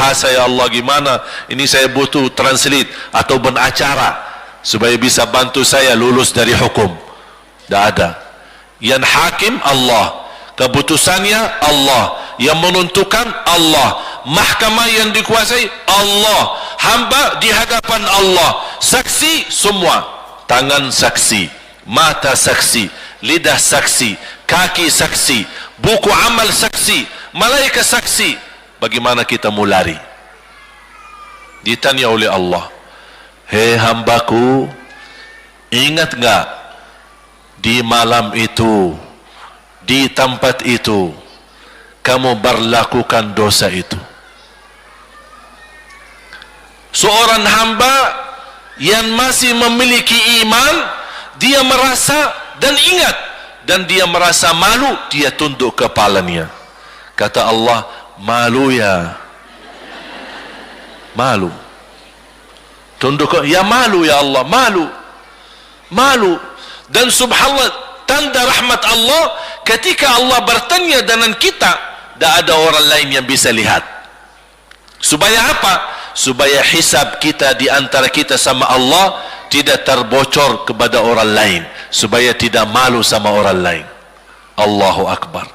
bahasa ya Allah gimana, ini saya butuh translate atau benacara supaya bisa bantu saya lulus dari hukum. Tidak ada. Yang hakim Allah, keputusannya Allah, yang menentukan Allah, mahkamah yang dikuasai Allah, hamba di hadapan Allah, saksi semua, tangan saksi, mata saksi, lidah saksi, kaki saksi, buku amal saksi, malaikat saksi. Bagaimana kita mau lari? Ditanya oleh Allah, hei hambaku, ingat enggak di malam itu, di tempat itu kamu berlakukan dosa itu? Seorang hamba yang masih memiliki iman, dia merasa dan ingat, dan dia merasa malu, dia tunduk kepalanya. Kata Allah, malu ya, malu. Tunduk, ya malu ya Allah, malu, malu. Dan subhanallah, tanda rahmat Allah, ketika Allah bertanya dengan kita, tidak ada orang lain yang bisa lihat. Supaya apa? Supaya hisab kita di antara kita sama Allah tidak terbocor kepada orang lain, supaya tidak malu sama orang lain. Allahu Akbar.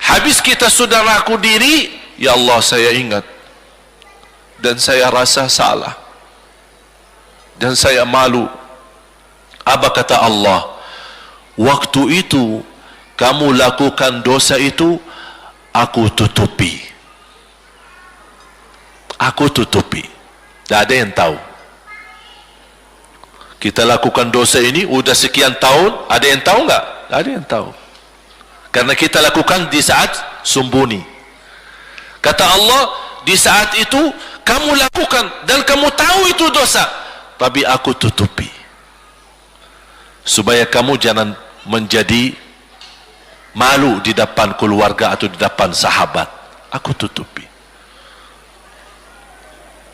Habis kita sudah raku diri, ya Allah saya ingat dan saya rasa salah dan saya malu. Apa kata Allah? Waktu itu kamu lakukan dosa itu, aku tutupi. Aku tutupi. Tak ada yang tahu. Kita lakukan dosa ini udah sekian tahun, ada yang tahu enggak? Tak ada yang tahu. Karena kita lakukan di saat sembunyi. Kata Allah, di saat itu kamu lakukan dan kamu tahu itu dosa, tapi aku tutupi. Supaya kamu jangan menjadi malu di depan keluarga atau di depan sahabat. Aku tutupi.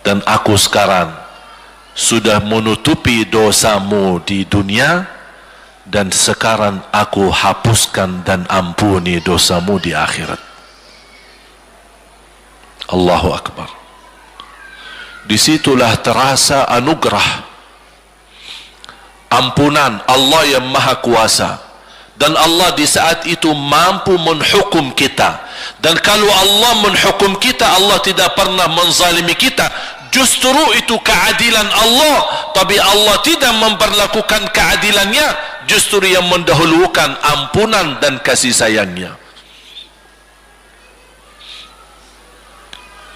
Dan aku sekarang sudah menutupi dosamu di dunia, dan sekarang aku hapuskan dan ampuni dosamu di akhirat. Allahu Akbar. Disitulah terasa anugerah, ampunan Allah yang maha kuasa. Dan Allah di saat itu mampu menghukum kita. Dan kalau Allah menghukum kita, Allah tidak pernah menzalimi kita. Justru itu keadilan Allah. Tapi Allah tidak memperlakukan keadilannya, justru yang mendahulukan ampunan dan kasih sayangnya.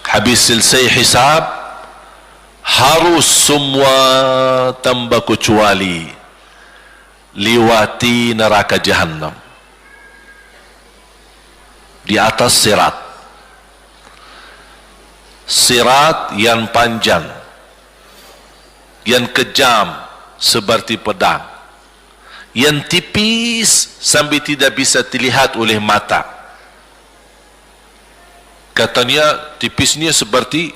Habis selesai hisab, harus semua tanpa kecuali liwati neraka jahannam di atas sirat. Sirat yang panjang, yang kejam seperti pedang, yang tipis sampai tidak bisa dilihat oleh mata. Katanya tipisnya seperti,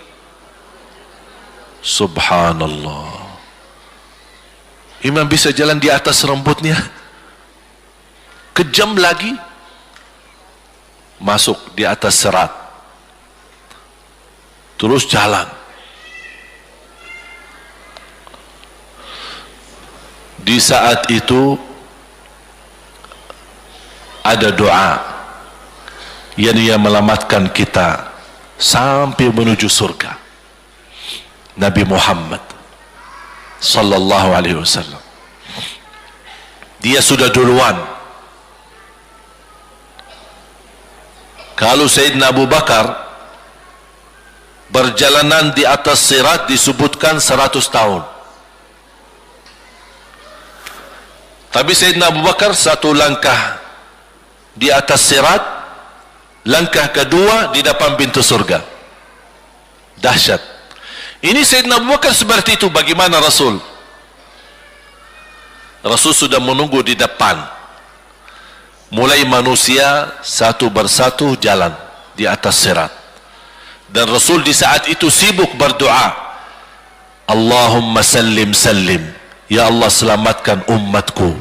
subhanallah, imam bisa jalan di atas rambutnya. Kejam lagi, masuk di atas serat, terus jalan. Di saat itu ada doa yang ia melamatkan kita sampai menuju surga. Nabi Muhammad sallallahu alaihi wasallam, dia sudah duluan. Kalau Sayyidina Abu Bakar perjalanan di atas sirat disebutkan 100 tahun, tapi Sayyidina Abu Bakar satu langkah di atas sirat, langkah kedua di depan pintu surga. Dahsyat. Ini Sayyidina Abu Bakar seperti itu. Bagaimana Rasul? Rasul sudah menunggu di depan. Mulai manusia satu persatu jalan di atas sirat. Dan Rasul di saat itu sibuk berdoa, Allahumma sallim sallim, ya Allah selamatkan umatku,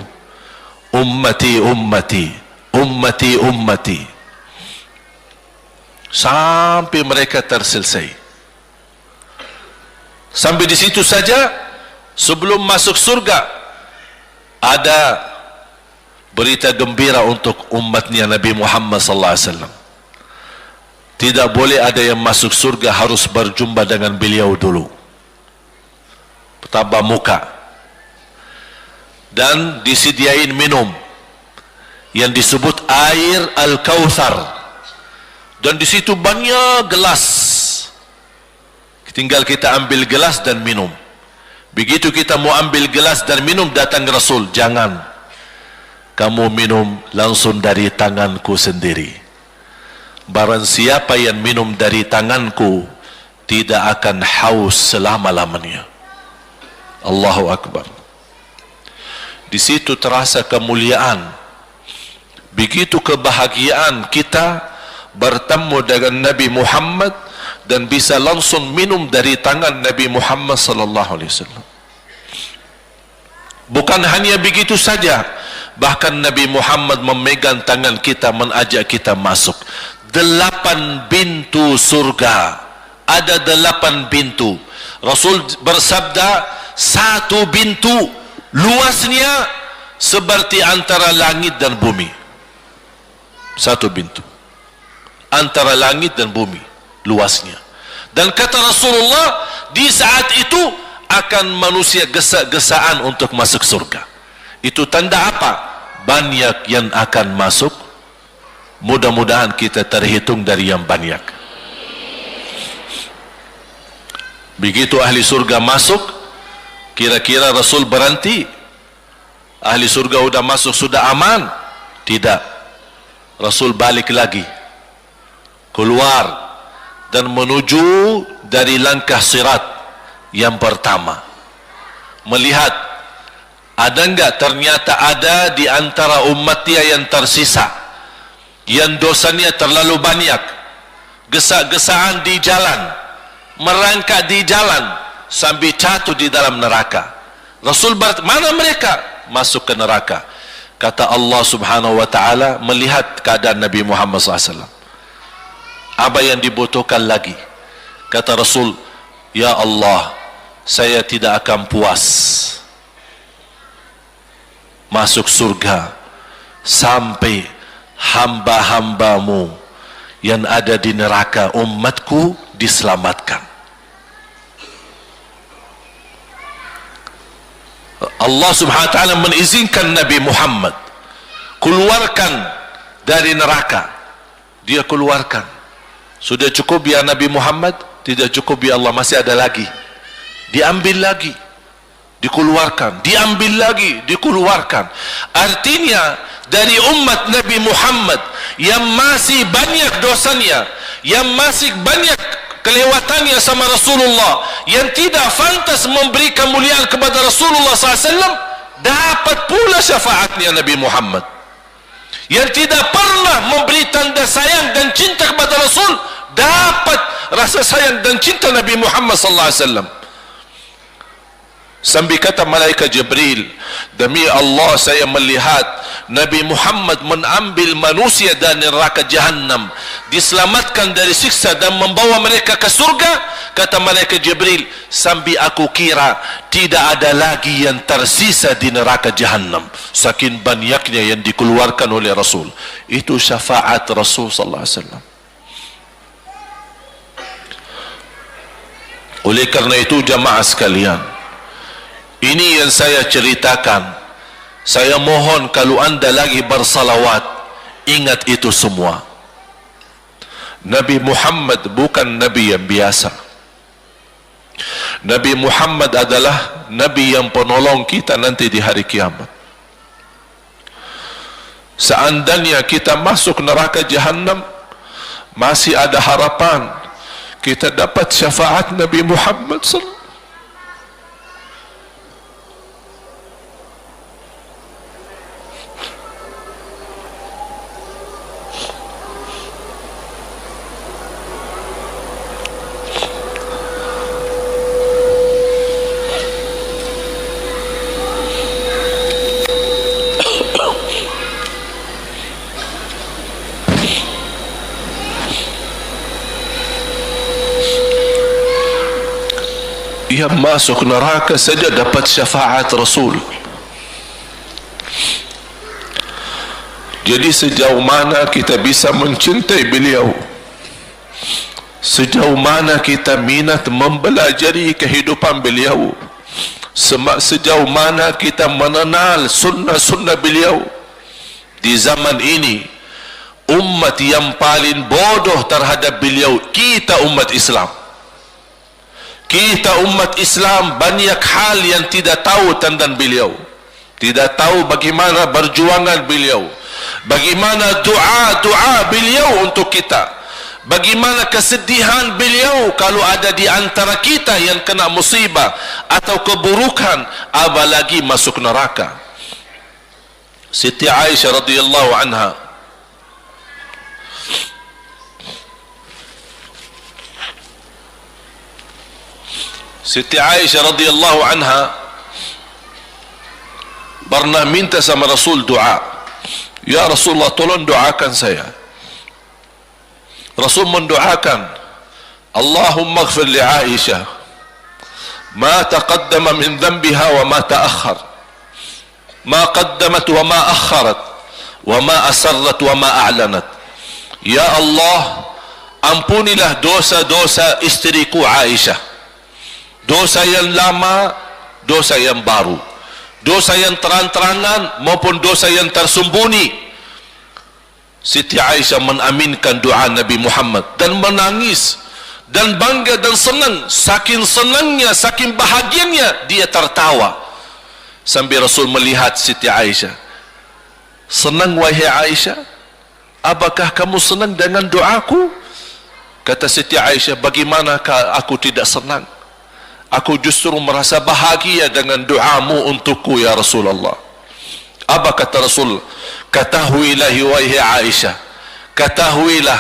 ummati ummati, ummati ummati, sampai mereka terselesai. Sampai di situ saja. Sebelum masuk surga, ada berita gembira untuk umatnya Nabi Muhammad sallallahu alaihi wasallam. Tidak boleh ada yang masuk surga harus berjumpa dengan beliau dulu, pertama muka, dan disediain minum yang disebut air Al-Kautsar, dan di situ banyak gelas, tinggal kita ambil gelas dan minum. Begitu kita mau ambil gelas dan minum, datang Rasul, jangan kamu minum langsung dari tanganku sendiri. Barang siapa yang minum dari tanganku tidak akan haus selama-lamanya. Allahu Akbar. Di situ terasa kemuliaan. Begitu kebahagiaan kita bertemu dengan Nabi Muhammad dan bisa langsung minum dari tangan Nabi Muhammad sallallahu alaihi wasallam. Bukan hanya begitu saja, bahkan Nabi Muhammad memegang tangan kita, mengajak kita masuk 8 pintu surga. Ada 8 pintu. Rasul bersabda, 1 pintu luasnya seperti antara langit dan bumi. 1 pintu antara langit dan bumi luasnya. Dan kata Rasulullah, di saat itu akan manusia gesa-gesaan untuk masuk surga. Itu tanda apa? Banyak yang akan masuk. Mudah-mudahan kita terhitung dari yang banyak. Begitu ahli surga masuk, kira-kira Rasul berhenti? Ahli surga sudah masuk, sudah aman? Tidak. Rasul balik lagi, keluar dan menuju dari langkah sirat yang pertama, melihat ada enggak ternyata ada di antara umatnya yang tersisa yang dosanya terlalu banyak, gesa-gesaan di jalan, merangkak di jalan sampai jatuh di dalam neraka. Rasul mana mereka? Masuk ke neraka. Kata Allah subhanahu wa ta'ala melihat keadaan Nabi Muhammad SAW, apa yang dibutuhkan lagi? Kata Rasul, ya Allah, saya tidak akan puas masuk surga sampai hamba-hambamu yang ada di neraka, umatku, diselamatkan. Allah subhanahu wa ta'ala mengizinkan Nabi Muhammad keluarkan dari neraka. Dia keluarkan. Sudah cukup ya Nabi Muhammad? Tidak cukup ya Allah, masih ada lagi. Diambil lagi, dikeluarkan, diambil lagi, dikeluarkan. Artinya dari umat Nabi Muhammad yang masih banyak dosanya, yang masih banyak kelewatannya sama Rasulullah, yang tidak pantas memberi kemuliaan kepada Rasulullah SAW, dapat pula syafaatnya Nabi Muhammad. Yang tidak pernah memberi tanda sayang dan cinta kepada Rasul, dapat rasa sayang dan cinta Nabi Muhammad SAW. Sambil kata malaikat Jibril, demi Allah saya melihat Nabi Muhammad mengambil manusia dari neraka Jahannam, diselamatkan dari siksa dan membawa mereka ke surga. Kata malaikat Jibril, sambil aku kira tidak ada lagi yang tersisa di neraka Jahannam, saking banyaknya yang dikeluarkan oleh Rasul. Itu syafaat Rasul sallallahu alaihi wasallam. Oleh karena itu jamaah sekalian, ini yang saya ceritakan. Saya mohon kalau anda lagi bersalawat, ingat itu semua. Nabi Muhammad bukan Nabi yang biasa. Nabi Muhammad adalah Nabi yang penolong kita nanti di hari kiamat. Seandainya kita masuk neraka Jahannam, masih ada harapan kita dapat syafaat Nabi Muhammad sallallahu. yang masuk neraka saja dapat syafaat Rasul. Jadi sejauh mana kita bisa mencintai beliau, sejauh mana kita minat mempelajari kehidupan beliau, sejauh mana kita mengenal sunnah-sunnah beliau. Di zaman ini, umat yang paling bodoh terhadap beliau kita, umat Islam. Kita umat Islam banyak hal yang tidak tahu tentang beliau, tidak tahu bagaimana perjuangan beliau, bagaimana doa beliau untuk kita, bagaimana kesedihan beliau kalau ada di antara kita yang kena musibah atau keburukan, apalagi masuk neraka. Siti Aisyah radhiyallahu anha Siti Aisyah radhiyallahu anha pernah minta sama Rasul doa. Ya Rasulullah, tolong doakan saya. Rasul mendoakan, Allahumma ighfir li Aisyah ma taqaddama min dhanbiha wa ma ta'akhkhar, ma qaddamat wa ma akharat, wa ma asarrat wa ma a'lanat. Ya Allah, ampunilah dosa-dosa istriku Aisyah, dosa yang lama, dosa yang baru, dosa yang terang-terangan maupun dosa yang tersembunyi. Siti Aisyah mengaminkan doa Nabi Muhammad dan menangis dan bangga dan senang. Saking senangnya, saking bahagianya, dia tertawa sambil Rasul melihat Siti Aisyah. Senang wahai Aisyah? Apakah kamu senang dengan doaku? Kata Siti Aisyah, bagaimanakah aku tidak senang? Aku justru merasa bahagia dengan doamu untukku ya Rasulullah. Apa kata Rasul? Ketahuilah wahai Aisyah, ketahuilah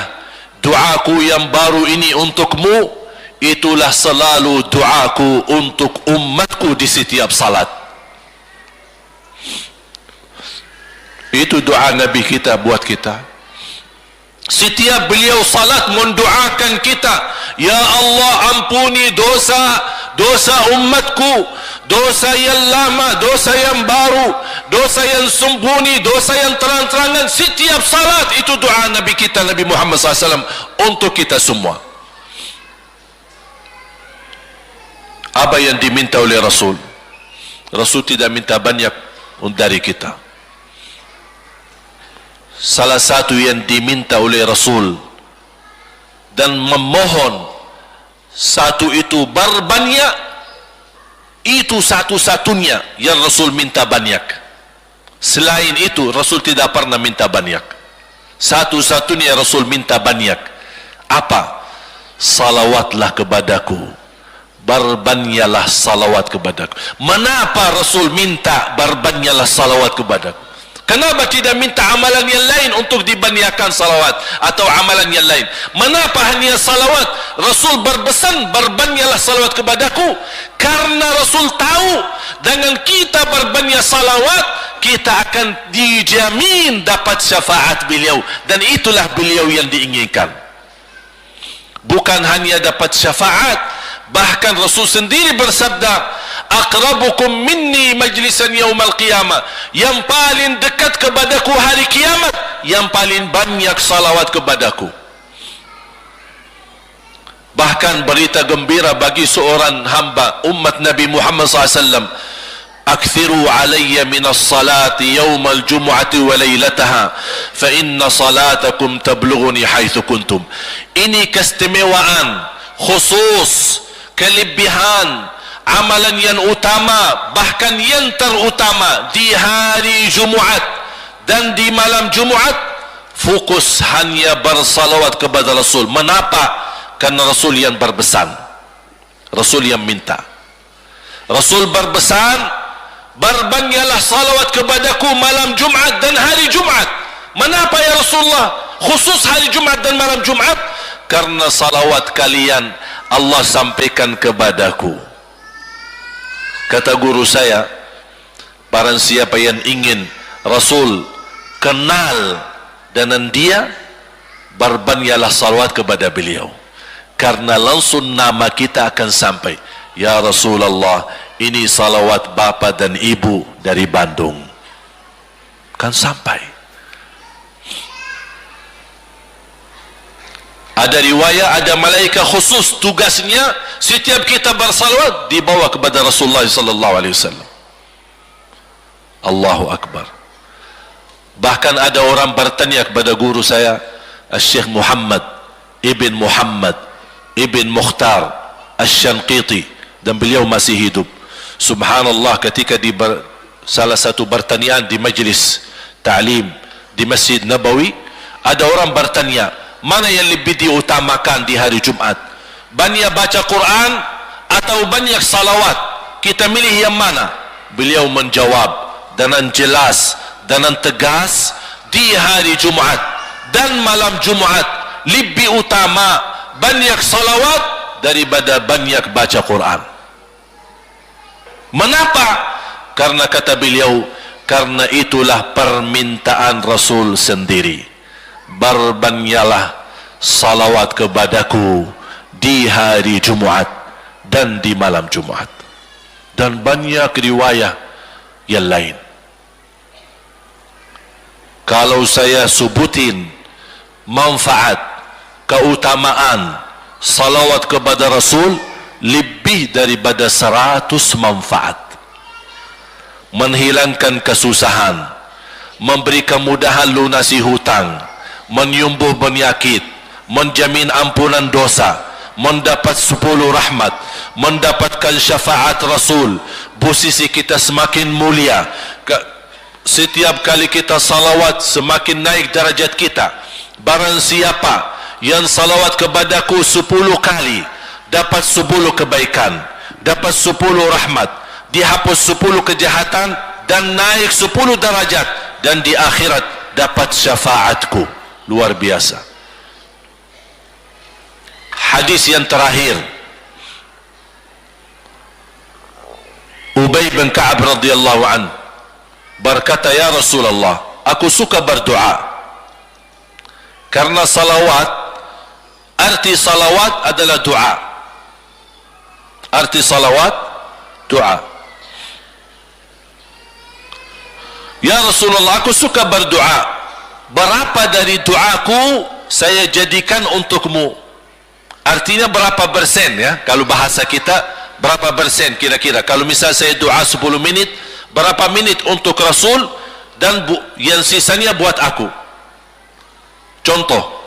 doaku yang baru ini untukmu, itulah selalu doaku untuk umatku di setiap salat. Itu doa Nabi kita buat kita. Setiap beliau salat mendoakan kita, ya Allah, ampuni dosa umatku, dosa yang lama, dosa yang baru, dosa yang sembunyi, dosa yang terang-terangan. Setiap salat itu doa Nabi kita, Nabi Muhammad SAW, untuk kita semua. Apa yang diminta oleh Rasul? Rasul tidak minta banyak dari kita. Salah satu yang diminta oleh Rasul dan memohon, satu itu berbanyak, itu satu-satunya yang Rasul minta banyak. Selain itu Rasul tidak pernah minta banyak. Satu-satunya Rasul minta banyak. Apa? Salawatlah kepadaku, berbanyaklah salawat kepadaku. Mengapa Rasul minta berbanyaklah salawat kepadaku? Kenapa tidak minta amalan yang lain untuk dibanyakkan salawat atau amalan yang lain? Mengapa hanya salawat? Rasul berpesan berbanyaklah salawat kepadaku, karena Rasul tahu dengan kita berbanyak salawat, kita akan dijamin dapat syafaat beliau, dan itulah beliau yang diinginkan. Bukan hanya dapat syafaat, bahkan Rasul sendiri bersabda, aqrabukum minni majlisan yaumal qiyamah, yang paling dekat kepadaku hari kiamat, yang paling banyak salawat kepadaku. Bahkan berita gembira bagi seorang hamba umat Nabi Muhammad SAW, akthiru alayya minas salati yaumal jumu'ati wa laylataha fa inna salatakum tablughuni haitsu kuntum. Ini keistimewaan khusus, kelebihan, amalan yang utama, bahkan yang terutama di hari Jumaat dan di malam Jumaat, fokus hanya bersalawat kepada Rasul. Mengapa? Karena Rasul yang berpesan, Rasul yang minta. Rasul berpesan, berbanyaklah salawat kepadaku malam Jumaat dan hari Jumaat. Mengapa ya Rasulullah khusus hari Jumaat dan malam Jumaat? Karena salawat kalian Allah sampaikan kepadaku. Kata guru saya, barang siapa yang ingin Rasul kenal dengan dia, berbanyaklah salawat kepada beliau, karena langsung nama kita akan sampai. Ya Rasulullah, ini salawat bapa dan ibu dari Bandung. Kan sampai. Ada riwayat, ada malaikat khusus tugasnya setiap kita bersalawat dibawa kepada Rasulullah sallallahu alaihi wasallam. Allahu akbar. Bahkan ada orang bertanya kepada guru saya, Syekh Muhammad Ibn Muhammad Ibn Mukhtar Asy-Syanqiti, dan beliau masih hidup. Subhanallah, ketika di salah satu pertanyaan di majlis ta'lim di Masjid Nabawi, ada orang bertanya, mana yang lebih diutamakan di hari Jumat? Banyak baca Quran atau banyak salawat? Kita milih yang mana? Beliau menjawab dengan jelas, dengan tegas, di hari Jumat dan malam Jumat lebih utama banyak salawat daripada banyak baca Quran. Mengapa? Karena kata beliau, karena itulah permintaan Rasul sendiri. Berbanyaklah salawat kepadaku di hari Jumat dan di malam Jumat. Dan banyak riwayat yang lain. Kalau saya sebutin manfaat, keutamaan salawat kepada Rasul, lebih daripada 100 manfaat. Menghilangkan kesusahan, memberi kemudahan lunasi hutang, menyembuh penyakit, menjamin ampunan dosa, mendapat 10 rahmat, mendapatkan syafaat Rasul, posisi kita semakin mulia. Setiap kali kita salawat semakin naik darajat kita. Barang siapa yang salawat kepadaku 10 kali, dapat 10 kebaikan, dapat 10 rahmat, dihapus 10 kejahatan, dan naik 10 darajat, dan di akhirat dapat syafaatku. Luar biasa. Hadis yang terakhir, Ubay bin Ka'ab radhiyallahu anhu berkata, ya Rasulullah, aku suka berdoa. Karena salawat, arti salawat adalah doa. Arti salawat, doa. Ya Rasulullah, aku suka berdoa. Berapa dari doaku saya jadikan untukmu? Artinya berapa persen, ya? Kalau bahasa kita, berapa persen kira-kira? Kalau misal saya doa 10 menit, berapa menit untuk Rasul, dan yang sisanya buat aku. Contoh,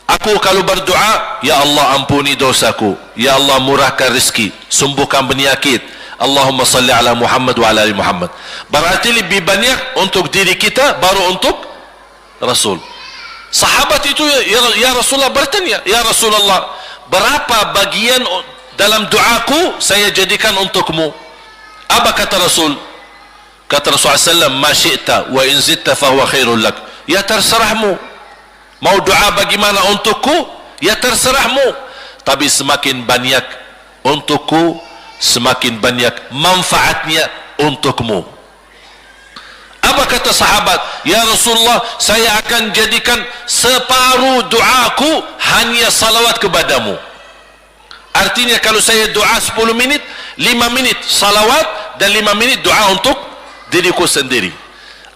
aku kalau berdoa, ya Allah ampuni dosaku, ya Allah murahkan rezeki, sembuhkan penyakit, Allahumma salli ala Muhammad wa ala ali Muhammad. Berarti lebih banyak untuk diri kita, baru untuk Rasul. Sahabat itu, ya Rasulullah bertanya, ya Rasulullah, berapa bagian dalam doaku saya jadikan untukmu? Apa kata Rasul? Kata Rasulullah SAW, ma syi'ta wa in zitta fahuwa khairul lak. Ya terserahmu. Mau doa bagaimana untukku? Ya terserahmu. Tapi semakin banyak untukku, semakin banyak manfaatnya untukmu. Apa kata sahabat? Ya Rasulullah, saya akan jadikan separuh doaku hanya salawat kepadamu. Artinya kalau saya doa 10 menit, 5 menit salawat dan 5 menit doa untuk diriku sendiri.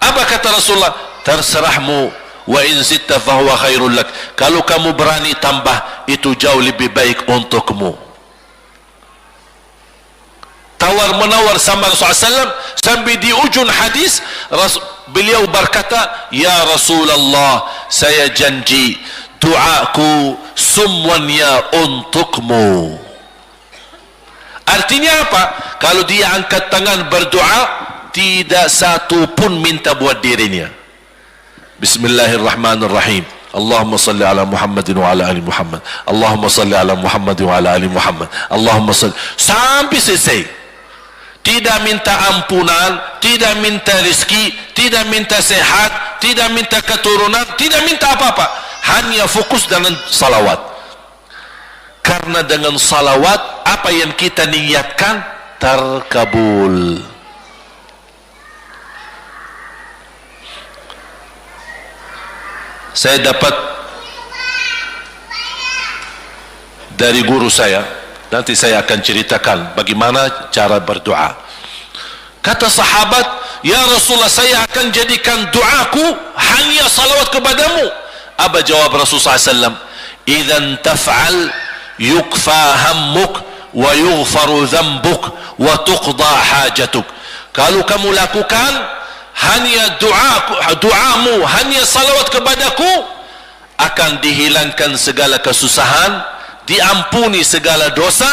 Apa kata Rasulullah? Terserahmu, wa in zitta fahuwa khairul lak. Kalau kamu berani tambah, itu jauh lebih baik untukmu. Tawar menawar sama Rasulullah SAW, sampai di ujung hadis beliau berkata, ya Rasulullah, saya janji doaku semuanya untukmu. Artinya apa? Kalau dia angkat tangan berdoa, tidak satu pun minta buat dirinya. Bismillahirrahmanirrahim. Allahumma salli ala Muhammadin wa ala ali Muhammad. Allahumma salli ala Muhammadin wa ala ali Muhammad. Allahumma salli, sampai selesai. Tidak minta ampunan, tidak minta rezeki, tidak minta sehat, tidak minta keturunan, tidak minta apa-apa. Hanya fokus dengan salawat. Karena dengan salawat, apa yang kita niatkan terkabul. Saya dapat dari guru saya, Nanti saya akan ceritakan bagaimana cara berdoa. Kata sahabat, ya Rasulullah, saya akan jadikan doaku hanya salawat kepadamu. Apa jawab Rasulullah SAW? Idzan taf'al yukfa hammuk wa yughfaru dhanbuk wa tuqda hajatuk. Kalau kamu lakukan hanya doamu, hanya salawat kepadaku, akan dihilangkan segala kesusahan, diampuni segala dosa,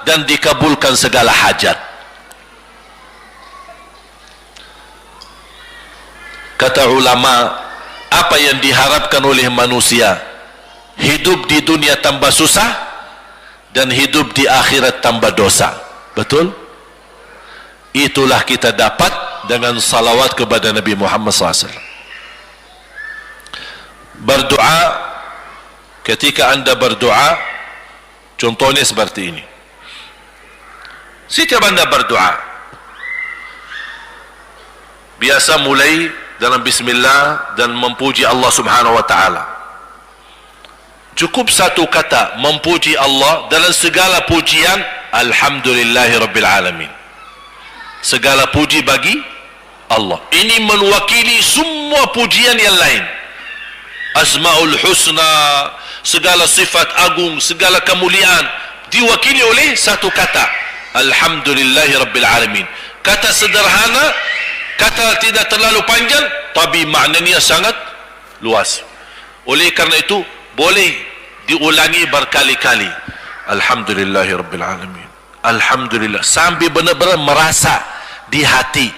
dan dikabulkan segala hajat. Kata ulama, apa yang diharapkan oleh manusia? Hidup di dunia tambah susah dan hidup di akhirat tambah dosa. Betul? Itulah kita dapat dengan salawat kepada Nabi Muhammad SAW. Berdoa, ketika anda berdoa, contohnya seperti ini. Setiap anda berdoa, biasa mulai dalam bismillah dan memuji Allah Subhanahu wa taala. Cukup satu kata memuji Allah dalam segala pujian, alhamdulillahirabbil alamin. Segala puji bagi Allah. Ini mewakili semua pujian yang lain. Asmaul husna, segala sifat agung, segala kemuliaan diwakili oleh satu kata, alhamdulillahirabbil alamin. Kata sederhana, kata tidak terlalu panjang, tapi maknanya sangat luas. Oleh karena itu boleh diulangi berkali-kali, alhamdulillahirabbil alamin, alhamdulillah, sampai benar-benar merasa di hati.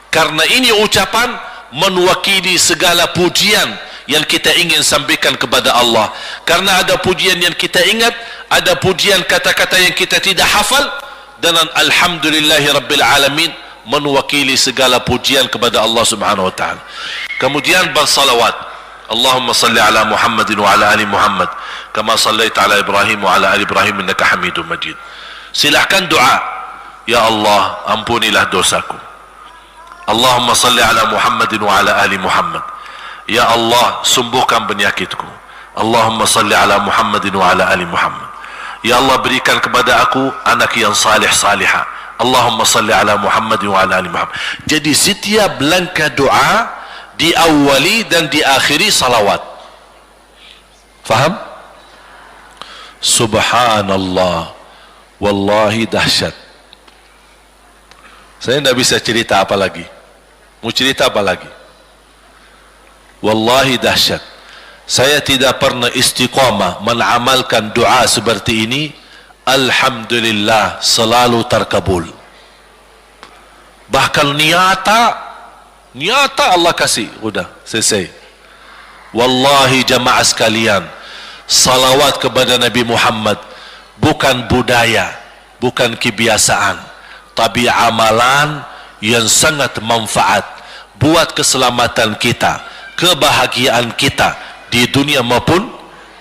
Karena ini ucapan mewakili segala pujian yang kita ingin sampaikan kepada Allah. Karena ada pujian yang kita ingat, ada pujian kata-kata yang kita tidak hafal, dan alhamdulillahirabbil alamin mewakili segala pujian kepada Allah Subhanahu wa taala. Kemudian bersalawat, Allahumma salli ala Muhammadin wa ala ali Muhammad kama sallaita ala Ibrahim wa ala ali Ibrahim innaka Hamidum Majid. Silakan doa, ya Allah ampunilah dosaku. Allahumma salli ala Muhammadin wa ala ali Muhammad. Ya Allah sembuhkan penyakitku. Allahumma salli ala Muhammadin wa ala ali Muhammad. Ya Allah berikan kepada aku anak yang salih salihah. Allahumma salli ala Muhammadin wa ala ali Muhammad. Jadi setiap langkah doa diawali dan diakhiri salawat. Faham? Subhanallah, wallahi dahsyat. Saya tidak bisa cerita apa lagi. Mau cerita apa lagi? Wallahi dahsyat. Saya tidak pernah istiqamah mengamalkan doa seperti ini. Alhamdulillah selalu terkabul. Bahkan nyata Allah kasih, udah selesai. Wallahi jamaah sekalian, salawat kepada Nabi Muhammad bukan budaya, bukan kebiasaan, tapi amalan yang sangat manfaat buat keselamatan kita, kebahagiaan kita di dunia maupun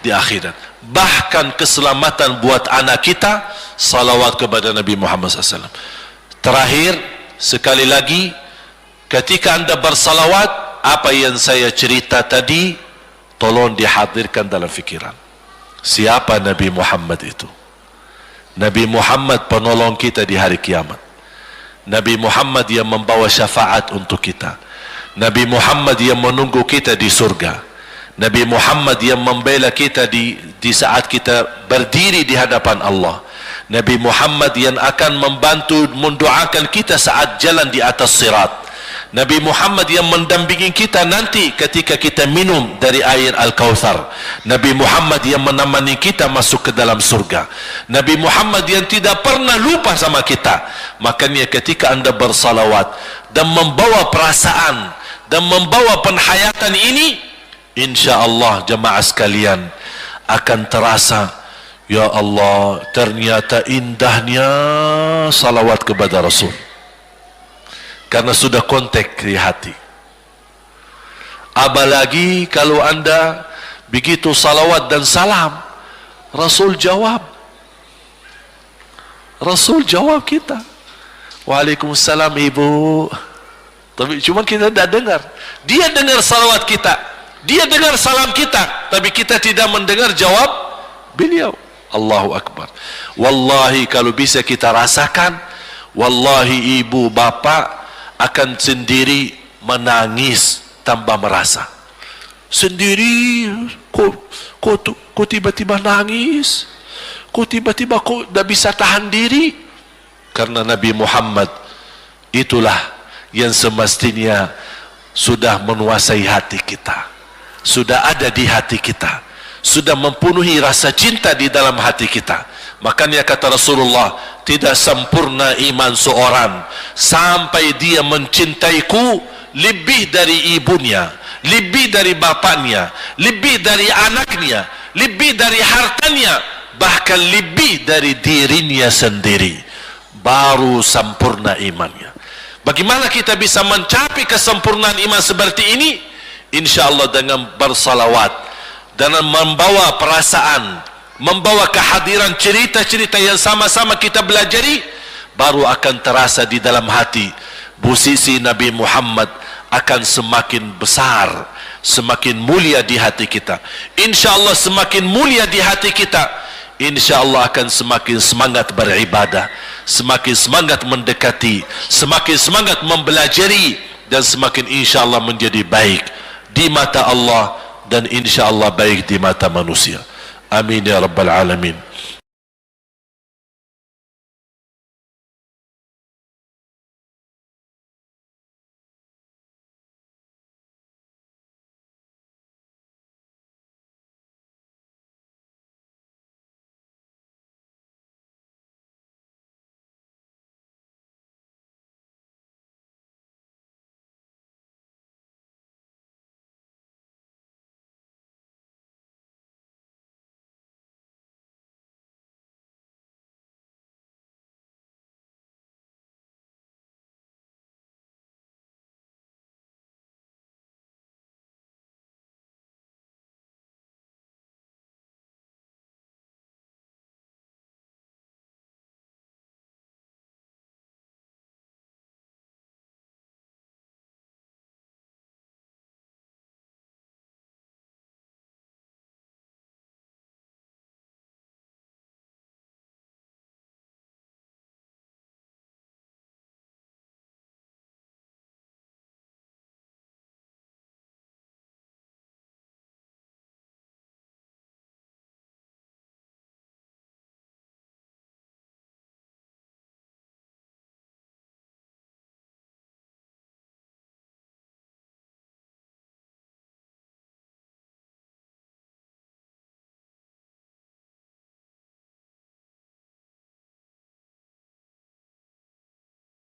di akhirat. Bahkan keselamatan buat anak kita, salawat kepada Nabi Muhammad SAW. Terakhir, sekali lagi, ketika anda bersalawat, apa yang saya cerita tadi, tolong dihadirkan dalam fikiran. Siapa Nabi Muhammad itu? Nabi Muhammad penolong kita di hari kiamat. Nabi Muhammad yang membawa syafaat untuk kita. Nabi Muhammad yang menunggu kita di surga. Nabi Muhammad yang membela kita di saat kita berdiri di hadapan Allah. Nabi Muhammad yang akan membantu mendoakan kita saat jalan di atas sirat. Nabi Muhammad yang mendampingi kita nanti ketika kita minum dari air Al-Kautsar. Nabi Muhammad yang menemani kita masuk ke dalam surga. Nabi Muhammad yang tidak pernah lupa sama kita. Makanya ketika anda bersalawat dan membawa perasaan dan membawa penghayatan ini, insyaallah jemaah sekalian akan terasa, ya Allah ternyata indahnya salawat kepada Rasul. Karena sudah kontak di hati. Apalagi kalau anda begitu salawat dan salam, Rasul jawab. Rasul jawab kita. Waalaikumsalam ibu. Tapi cuma kita tidak dengar. Dia dengar salawat kita, dia dengar salam kita, tapi kita tidak mendengar jawab beliau. Allahu Akbar. Wallahi kalau bisa kita rasakan, wallahi ibu bapa akan sendiri menangis tanpa merasa. Sendiri, kok tiba-tiba nangis? Kok tiba-tiba kok tidak bisa tahan diri? Karena Nabi Muhammad itulah yang semestinya sudah menguasai hati kita, sudah ada di hati kita, sudah mempenuhi rasa cinta di dalam hati kita. Makanya kata Rasulullah, tidak sempurna iman seorang sampai dia mencintaiku lebih dari ibunya, lebih dari bapaknya, lebih dari anaknya, lebih dari hartanya, bahkan lebih dari dirinya sendiri. Baru sempurna imannya. Bagaimana kita bisa mencapai kesempurnaan iman seperti ini? InsyaAllah dengan bersalawat, dengan membawa perasaan, membawa kehadiran cerita-cerita yang sama-sama kita belajari, baru akan terasa di dalam hati posisi Nabi Muhammad akan semakin besar, semakin mulia di hati kita. InsyaAllah semakin mulia di hati kita, InsyaAllah akan semakin semangat beribadah, semakin semangat mendekati, semakin semangat mempelajari, dan semakin InsyaAllah menjadi baik di mata Allah dan InsyaAllah baik di mata manusia. Amin ya Rabbal Alamin.